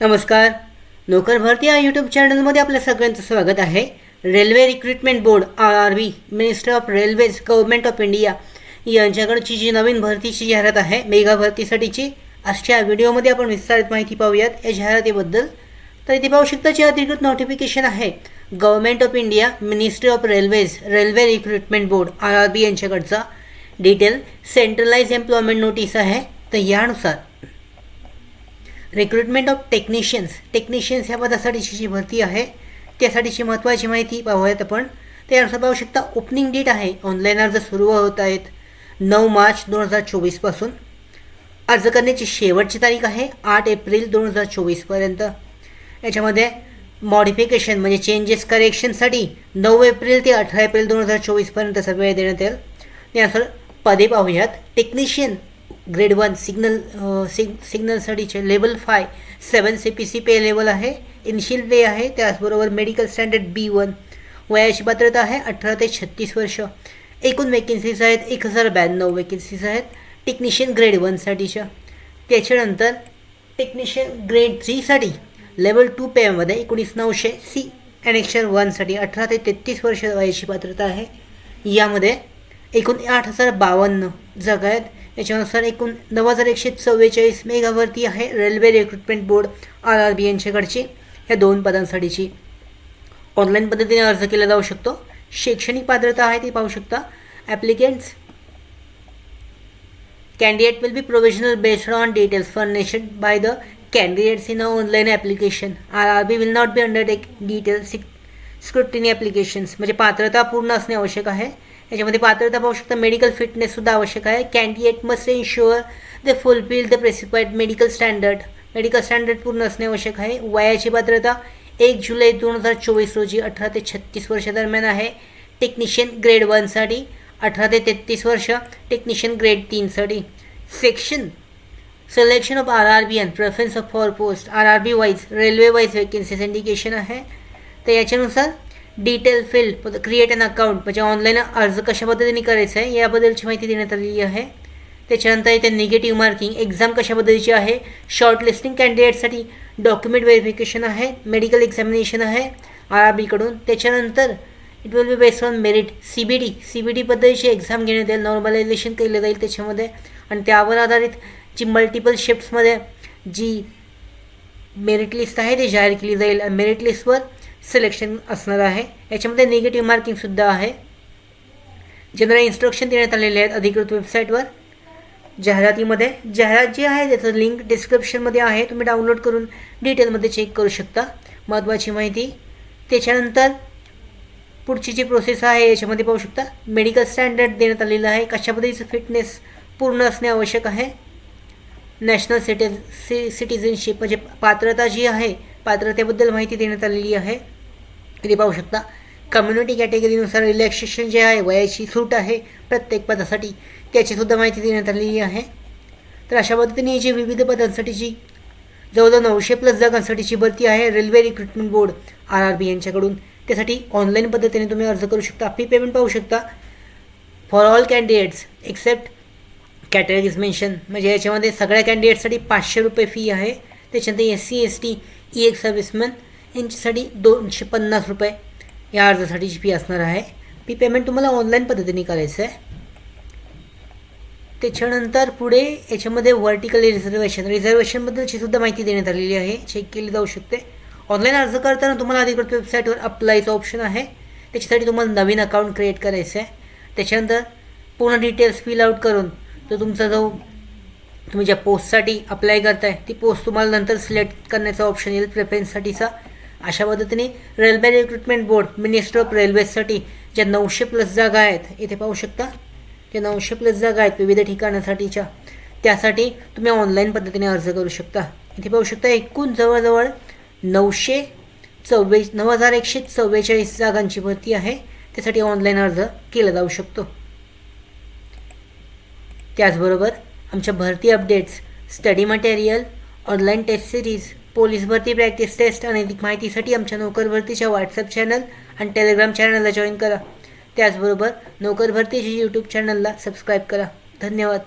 नमस्कार. नोकर भरती या यूट्यूब चॅनलमध्ये आपल्या सगळ्यांचं स्वागत आहे. Railway recruitment board RRB, minister of railways, government of India यांच्याकडची जी नवीन भरतीची जाहिरात आहे, मेगा भरतीसाठीची, आजच्या व्हिडिओमध्ये आपण विस्तारित माहिती पाहूयात या जाहिरातीबद्दल. तर इथे पाहू शकता जे अधिकृत नोटिफिकेशन आहे government of India, ministry of railways, railway recruitment board RRB यांच्याकडचा डिटेल सेंट्रलाइज एम्प्लॉयमेंट नोटीस आहे. तर यानुसार रिक्रुटमेंट ऑफ टेक्निशियन्स ह्या पदासाठीची जी भरती आहे त्यासाठीची महत्त्वाची माहिती पाहूयात आपण. त्यानुसार पाहू शकता ओपनिंग डेट आहे, ऑनलाईन अर्ज सुरू होत आहेत 9 मार्च 2024 पासून. अर्ज करण्याची शेवटची तारीख आहे 8 एप्रिल 2024 पर्यंत. याच्यामध्ये मॉडिफिकेशन म्हणजे चेंजेस करेक्शनसाठी 9 एप्रिल ते 18 एप्रिल 2024 पर्यंतचा वेळ देण्यात येईल. त्यानुसार पदे पाहूयात. टेक्निशियन ग्रेड 1 सिग्नलसाठीचे लेवल 5 7 CPC पे लेवल आहे, इनिशियल पे आहे. त्याचबरोबर मेडिकल स्टँडर्ड B1. वयाची पात्रता आहे 18 ते 36 वर्ष. एकूण वेकेन्सीज आहेत 1092 वेकेन्सीज आहेत टेक्निशियन ग्रेड 1साठीच्या. त्याच्यानंतर टेक्निशियन ग्रेड 3साठी लेवल 2 पेमध्ये 19,900 C ॲनेक्शन 1साठी 18 ते 33 वर्ष वयाची पात्रता आहे. यामध्ये एकूण 8,052 जागा आहेत. याच्यानुसार एकूण 9,144 मेगा भरती आहे रेल्वे रिक्रुटमेंट बोर्ड RRB यांच्याकडची ह्या 2 पदांसाठीची. ऑनलाईन पद्धतीने अर्ज केला जाऊ शकतो. शैक्षणिक पात्रता आहे ती पाहू शकता. Applicants candidate will be provisional based on details furnished by the candidates in a online application. RRB will not be undertake detail scrutiny applications. म्हणजे पात्रता पूर्ण असणे आवश्यक आहे. याच्यामध्ये पात्रता पाहू शकता. मेडिकल फिटनेससुद्धा आवश्यक आहे. Candidate must ensure they fulfil the prescribed medical standard पूर्ण असणे आवश्यक आहे. वयाची पात्रता 1 जुलै 2024 रोजी 18 ते 36 वर्ष दरम्यान आहे टेक्निशियन ग्रेड 1साठी, 18 ते 33 वर्ष टेक्निशियन ग्रेड 3साठी. Section selection of RRB and preference of for post RRB wise railway wise vacancies indication आहे. तर याच्यानुसार detail field create an account म्हणजे ऑनलाईन अर्ज कशा पद्धतीने करायचा आहे याबद्दलची माहिती देण्यात आलेली आहे. त्याच्यानंतर इथे निगेटिव्ह मार्किंग एक्झाम कशा पद्धतीची आहे, शॉर्ट लिस्टिंग कॅन्डिडेटसाठी डॉक्युमेंट व्हेरिफिकेशन आहे, मेडिकल एक्झामिनेशन आहे RRBकडून. त्याच्यानंतर it will be based on merit CBT पद्धतीची एक्झाम घेण्यात येईल, नॉर्मलायझेशन केलं जाईल त्याच्यामध्ये. आणि त्यावर आधारित जी मल्टिपल शिफ्ट्समध्ये जी मेरिट लिस्ट आहे ती जाहीर केली जाईल. मेरिट लिस्टवर सिलेक्शन असणार आहे. याच्यामध्ये निगेटिव्ह मार्किंगसुद्धा आहे. जनरल इन्स्ट्रक्शन देण्यात आलेले आहेत अधिकृत वेबसाईटवर. जाहिरात जी आहे त्याचं लिंक डिस्क्रिप्शनमध्ये आहे, तुम्ही डाउनलोड करून डिटेलमध्ये चेक करू शकता महत्त्वाची माहिती. त्याच्यानंतर पुढची जी प्रोसेस आहे याच्यामध्ये पाहू शकता मेडिकल स्टँडर्ड देण्यात आलेलं आहे, कशा पद्धतीचं फिटनेस पूर्ण असणे आवश्यक आहे. नॅशनल सिटिझनशिप म्हणजे पात्रता जी आहे पात्रतेबद्दल माहिती देण्यात आलेली आहे. इथे पाहू शकता कम्युनिटी कॅटेगरीनुसार रिलॅक्सेशन जे आहे वयाची सूट आहे प्रत्येक पदासाठी त्याचीसुद्धा माहिती देण्यात आलेली आहे. तर अशा पद्धतीने जी विविध पदांसाठीची जवळजवळ 900+ जागांसाठीची भरती आहे रेल्वे रिक्रुटमेंट बोर्ड RRB यांच्याकडून. त्यासाठी ऑनलाईन पद्धतीने तुम्ही अर्ज करू शकता. फी पेमेंट पाहू शकता for all candidates except categories mention म्हणजे याच्यामध्ये सगळ्या कॅन्डिडेटसाठी 500 रुपये फी आहे. त्याच्यानंतर SC ST EX सर्व्हिसमॅन यांच्यासाठी 250 रुपये या अर्जासाठीची फी असणार आहे. फी पेमेंट तुम्हाला ऑनलाईन पद्धतीने करायचं आहे. त्याच्यानंतर पुढे याच्यामध्ये व्हर्टिकल रिझर्वेशनबद्दलची सुद्धा माहिती देण्यात आलेली आहे, चेक केली जाऊ शकते. ऑनलाईन अर्ज करताना तुम्हाला अधिकृत वेबसाईटवर अप्लायचं ऑप्शन आहे. त्याच्यासाठी तुम्हाला नवीन अकाउंट क्रिएट करायचं आहे. त्याच्यानंतर पूर्ण डिटेल्स फिल आउट करून तो तुमचा जो तुम्ही ज्या पोस्टसाठी अप्लाय करताय ती पोस्ट तुम्हाला नंतर सिलेक्ट करण्याचा ऑप्शन येईल प्रेफरन्ससाठीचा. अशा पद्धतीने railway recruitment board minister of रेल्वेजसाठी ज्या 900+ जागा आहेत इथे पाहू शकता. त्या 900+ जागा आहेत विविध ठिकाणासाठीच्या, त्यासाठी तुम्ही ऑनलाईन पद्धतीने अर्ज करू शकता. इथे पाहू शकता एकूण जवळजवळ 9,144 जागांची भरती आहे. त्यासाठी ऑनलाईन अर्ज केला जाऊ शकतो. त्याचबरोबर आमच्या भरती updates, study material, online test series, police भरती प्रॅक्टिस टेस्ट आणि अधिक माहितीसाठी आमच्या नोकर भरतीच्या व्हॉट्सअप चॅनल आणि टेलिग्राम चॅनलला जॉईन करा. त्याचबरोबर नोकर भरतीच्या यूट्यूब चॅनलला सबस्क्राईब करा. धन्यवाद.